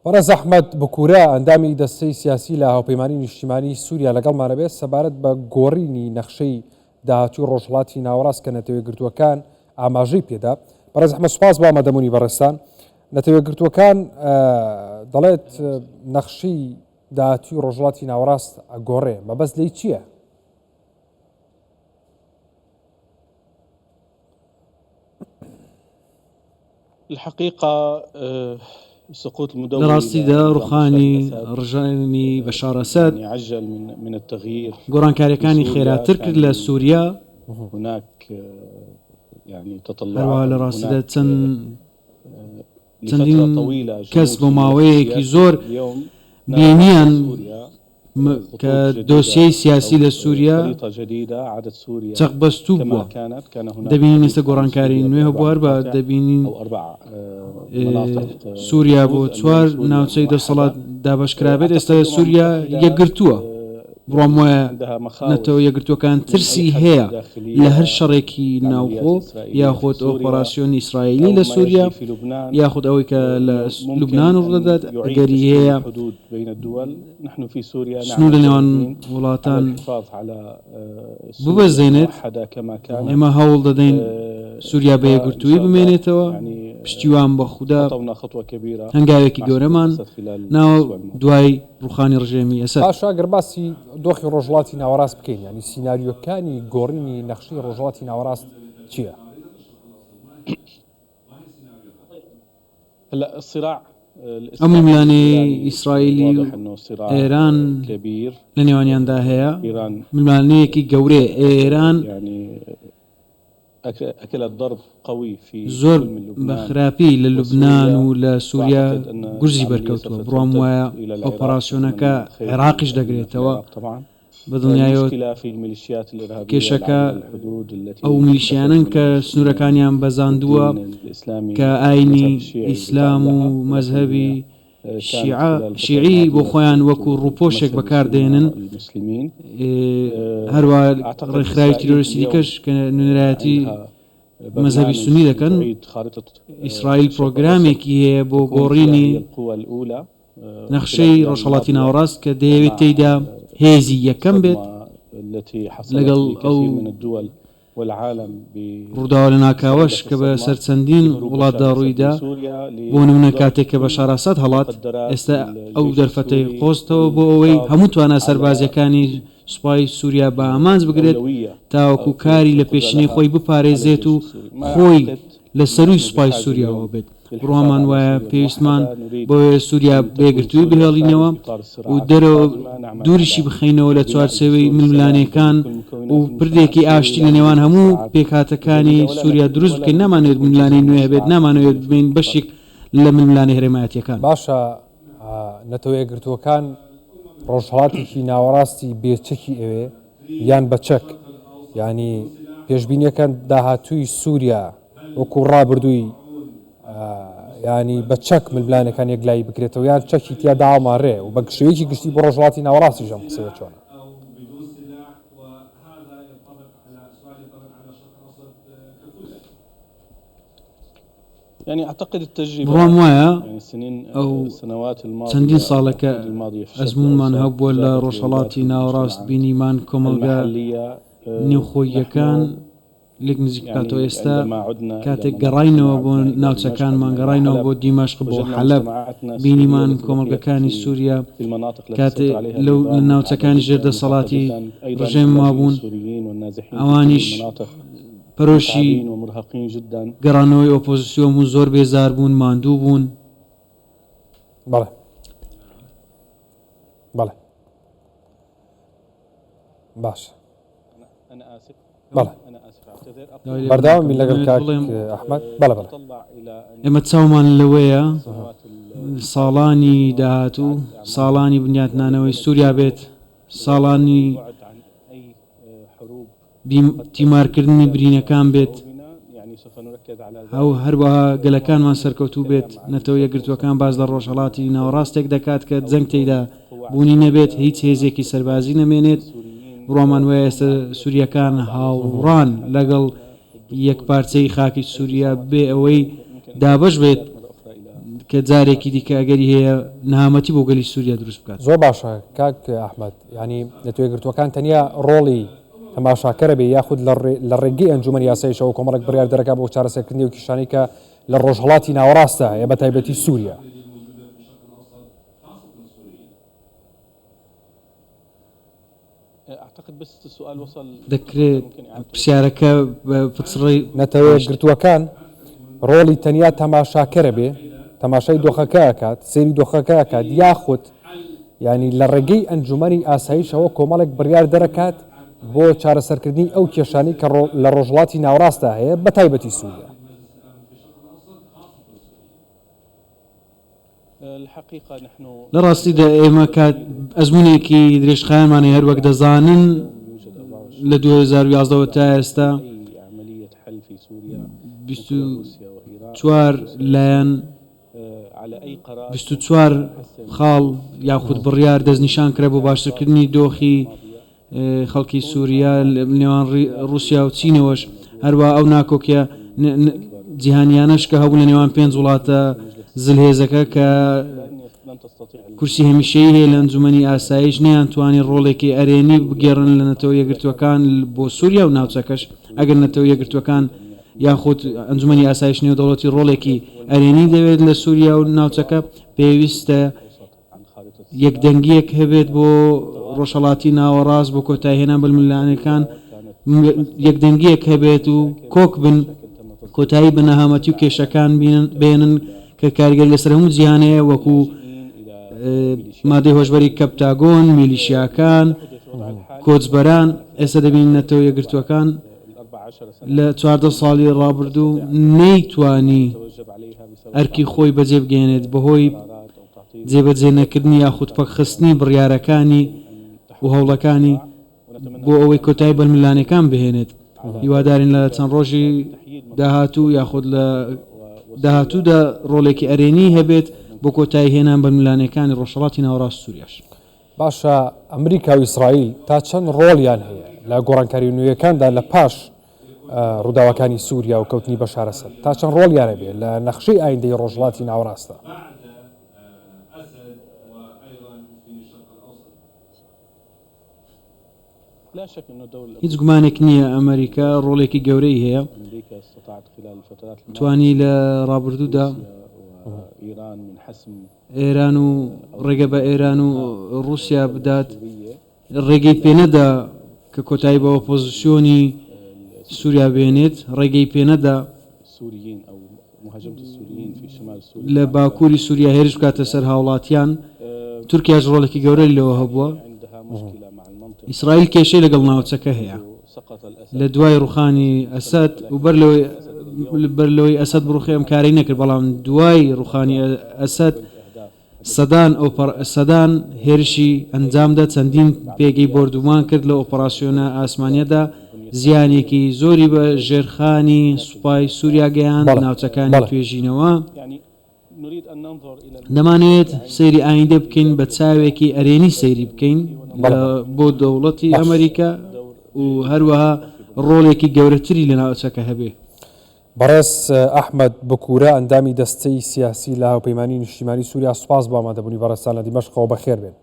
بەڕێز ئەحمەد بکوورە ئەندامی دەستەی سیاسی لە هاوپەیمانی نیشتیمانی سووریا لەگەڵمانە بێت سەبارەت بە گۆڕینی نەخشەی داهاتووی ڕۆژهەڵاتی ناوەڕاست کە نەتەوەیەکگرتووەکان ئاماژەی پێدا. بەڕێز ئەحمەد سوپاس بۆ ئامادەبوونی بەڕێستان. نەتەوەیەکگرتووەکان دەڵێت نەخشەی داهاتووی ڕۆژهەڵاتی ناوەڕاست ئەگۆڕێ، مەبەست لێی چییە؟ الحقيقة سقوط المدون لراستيدا روخاني رجاني بشار أسد عجل من التغيير گۆڕانکاریەکانی خێراتر کرد لە سووریا. هناك يعني هەروەها لە ڕاستیدا چەندین کەس بۆ ماوەیەکی زۆر بینیان کە دۆسیەی سیاسی لە سووریا چەقبەستوو بووە. دەبینین ئێستا گۆڕانکاری نوێ هەبوار بە دەبینین سووریا بۆ چوار ناوچەی دەسەڵات دابەشکرابێت. ئێستا سووریا یەکگرتووە، بڕۆم وایە نەتەوە یەکگرتووەکان ترسی هەیە لە هەر شەڕێکی ناوخۆ یاخۆت ئۆپەراسیۆنی ئیسرائیلی لە سووریا یاخود ئەوەی کە لە لوبناان ڕدەدات ئەگەری هەیە سنوور لە نێوان وڵاتان ببەزێنێت. ئێمە هەوڵ دەدەین سووریا بە یەکگرتووی بمێنێتەوە، پشتیوان بە خودا هەنگاوێکی گەورەمان ناوە دوای ڕوخانی ڕژێمی ئەسەد. پاشا گەرباسی دۆخی ڕۆژهەڵاتی ناوەڕاست بکەین، ینی سیناریۆکانی گۆڕینی نەخشەی ڕۆژهەڵاتی ناوەڕاست چییە؟ ئەم میلانەی ئیسرائیلی و ئێران لە نێوانیاندا هەیە، میلانەیەکی گەورەیە. ئێران زۆر بە خراپی لە لوبناان و لە سووریا گورزی بەرکەوتووە. بڕۆم وایە ئۆپەراسیۆنەکە عێراقیش دەگرێتەوە. بەدڵنیایەوە کێشەکە ئەو میلیشیانن کە سنوورەکانیان بەزاندووە کە ئاینی ئیسلام و مەزهەبی شیعی بۆ خۆیان وەکو ڕووپۆشێک بەکاردێنن. هەروە ڕێکخراوی تیرۆریستی دیکەش کە نوێنەرایەتی مەزهەبی سونی دەکەن. ئیسرائیل پرۆگرامێکی هەیە بۆ گۆڕینی نەخشەی ڕۆژهەڵاتی ناوەڕاست کە دەیەوێت تێیدا هێزی یەکەم بێت لەگەڵ ئەو ڕووداوە لە ناکاوەش کە بە سەرچەندین وڵاتدا ڕوویدا. بۆ نمونە کاتێک کە بەشار ئاساد هەڵات ئێستا ئەو دەرفەتەی قۆستەوە بۆ ئەوەی هەموو توانە سەربازیەکانی سوپای سووریا بە ئامانج بگرێت تاوەکو کاری لە پێشینەی خۆی بپارێزێت و خۆی لە سەروی سوپای سووریاەوە بێت. ڕۆمان وایە پێویستمان بۆیە سووریا بێگرتووی بهێڵینەوە و دەرەوە دووریشی بخەینەوە لە چوارچێوەی ململانەکان و پردێکی ئاشتی لە نێوان هەموو پێکهاتەکانی سووریا دروست بکەین. نامانوێت ململانەی نوێ بێت، نامانوێت بین بەشێک لە ململانەی هەرێمایەتیەکان. باشە نەتەوەیەکگرتووەکان ڕۆژهەڵاتێکی ناوەڕاستی بێچەکی ئەوێ یان بەچەک، ینی پێشبینیەکان داهاتووی سووریا وەکو ڕابردووی ینی بە چەک ململانەکان یەکلایی بکرێتەوە یان چەکی تیا داواماڕێ و بە شێوەیەکی گشتی بۆ ڕۆژهەڵاتی ناوەڕاستی ژەم قسەیە چۆنە؟ بڕۆم وایە ئەو چەندین ساڵەکە ئەزمونمان هەبووە لە ڕۆژهەڵاتی ناوەڕاست بینیمان کۆمەلگا نێوخۆییەکان لێک نزیک بکاتەوە. ئێستا کاتێک گەڕاینەوە بۆ ناوچەکانمان گەڕاینەوە بۆ دیمەشق بۆ حەلەب بینیمان کۆمەلگەکانی سووریا کاتێک لەو ناوچەکانی ژێردەسەڵاتی ڕژێم مابوون ئەوانیش پەرۆشی گەڕانەوەی ئۆپۆزیسیۆن و زۆر بێزار بوون، ماندوو بوون. بەڵێ بەڵێ باش بەڵێ بەرداوام لەگەڵ ئەحمەد. بەڵێ بەڵێ ئێمە چاومان لەوەیە ساڵانی داهاتوو ساڵانی بنیاتنانەوەی سووریا بێت، ساڵانی تیمارکردنی برینەکان بێت، ئەو هەروەها گەلەکانمان سەرکەوتوو بێت. نەتەوە یەکگرتووەکان باز لە ڕۆژهەڵاتی ناوەڕاستێک دەکات کە جەنگ تێیدا بوونی نەبێت، هیچ هێزێکی سەربازی نەمێنێت. بڕۆمان وایە ئێستا سووریەکان هاوڕان لەگەڵ یەک پارچەی خاکی سووریا بێ ئەوەی دابش بێت کە جارێکی دیکە ئەگەری هەیە نەهامەتی بۆ گەلی سووریا دروست بکات. زۆر باشە کاک ئەحمەد، ینی نەتوێگرتوەکان تەنیا ڕۆڵی تەماشاکەرە بێ یاخود لە ڕێگەی ئەنجومەنی یاساییشەوە کۆمەڵێک بڕیار دەرەکە بۆ چارەسەرکردنی و کیشانی کە لە ڕۆژهەڵاتی ناوەڕاستە هەیە بە تایبەتی سووریا. دەکرێت پرسیارەکە فتسڕی نەتەوەگرتووەکان ڕۆڵی تەنیا تەماشاکەرە بێ، تەماشای دۆخەکە ئەکات، سێری دۆخەکە ئەکات، یاخود ینی لە ڕێگەی ئەنجومەنی ئاساییشەوە کۆمەڵێک بڕیار دەرەکات بۆ چارەسەرکردنی ئەو کێشانی کە لە ڕۆژهەڵاتی ناوەڕاستە هەیە بە تایبەتی سووریا. لە ڕاستیدا ئێمە کات ئەزمونێکی درێژخایانمانێ هەروەک دەزانن لە 2011 تا ئێستا 24 لایەن 24 خاڵ یاخود بڕیار دەستنیشان کرا بۆ باشترکردنی دۆخی خەڵکی سووریا نێوان رووسیا و چینەوەش، هەروە ئەو ناکۆکیە جیهانیانەش کە هەبوو لە نێوان 5 وڵاتە زلهێزەکە کە کورسی هەمیشەیی هەیە لە ئەنجومەنی ئاسایش نیان توانی ڕۆڵێکی ئەرێنی بگێڕن لە نەتەوە یەکگرتوەکان بۆ سووریا و ناوچەکەش ئەگەر نەتەوە یەکگرتوەکان یاخود ئەنجومەنی ئاسایش نێودەوڵەتی ڕۆڵێکی ئەرێنی دەوێت لە سووریا و ناوچەکە پێویستە یەکدەنگیەک هەبێت بۆ ڕۆژهەڵاتی ناوەڕاست بۆ کۆتایهێنان بەلملانەکان، یەکدەنگیەک هەبێت و کۆک بن کۆتایی بە نەهامەتی و کێشەکان بێنن کە کارگەری لەسەر هەموو جیهانەیە وەکو مادەی هۆشبەری کەپتاگۆن، میلیشیاکان، کۆچبەران. ئێستا دەبینێتەوە یەکگرتوەکان لە 14 ساڵی ڕابردوو نەیتوانی ئەرکی خۆی بەجێ بگەێنێت بەهۆی جێبەجێ نەکردنی یاخود پەکخستنی بڕیارەکانی و هەوڵەکانی بۆ ئەوەی کۆتایی بەلملانەکان بهێنێت. هیوادارین لە چەند ڕۆژی داهاتوو یاخود لە داهاتوودا ڕۆڵێکی ئەرێنی هەبێت بۆ کۆتایی هێنان بەلملانەکانی ڕۆژهەڵاتی ناوەڕاست سووریاش. باشە ئەمریکا و ئیسرائیل تا چەند ڕۆڵیان هەیە لە گۆڕانکاری نوێیەکاندا لە پاش ڕووداوەکانی سووریا و کەوتنی بە شارەسەر، تا چەند ڕۆڵیانە بێت لە نەخشەی ئایندەی ڕۆژهەڵاتی ناوەڕاستە؟ هیچ گومانێک نییە ئەمریکا ڕۆڵێکی گەورەی هەیە، توانی لە ڕابردوودا ئێران و ڕێگە بە ئێران و رووسیا بدات ڕێگەی پێنەدا کە کۆتایی بە ئۆپۆزیسیۆنی سووریا بێنێت، ڕێگەی پێنەدا لە باکووری سووریا هێرش بکاتە سەر هاوڵاتیان. تورکیاش ڕۆڵێکی گەورەی لەوە هەبووە. ئیسرائیل کێشەی لەگەڵ ناوچەکە هەیە لە دوای ڕوخانی ئەسەد و بەرلەوەی ئەسەد بڕوخی ئەم کارەی نەکرد، بەڵام دوای ڕوخانی ئەسەد سەدان هێرشی ئەنجامدا چەندین پێگەی بردومان کرد لە ئۆپەراسیۆنە ئاسمانیەدا، زیانێکی زۆری بە ژێرخانی سوپای سووریا گەیاند ناوچەکانی توێژینەوە. دەمانوێت سەیری ئایندە بکەین بە چاوێکی ئەرێنی سەیری بکەین بۆ دەوڵەتی ئەمریکا و هەروەها ڕۆڵێکی گەورەتری لە ناوچەکە هەبێ. بەڕێز ئەحمەد بکوورە ئەندامی دەستەی سیاسی لە هاوپەیمانی نیشتیمانی سووریا سوپاس بۆ ئامادەبوونی بەڕێستان لە دیمەشقەوە بەخێر بێن.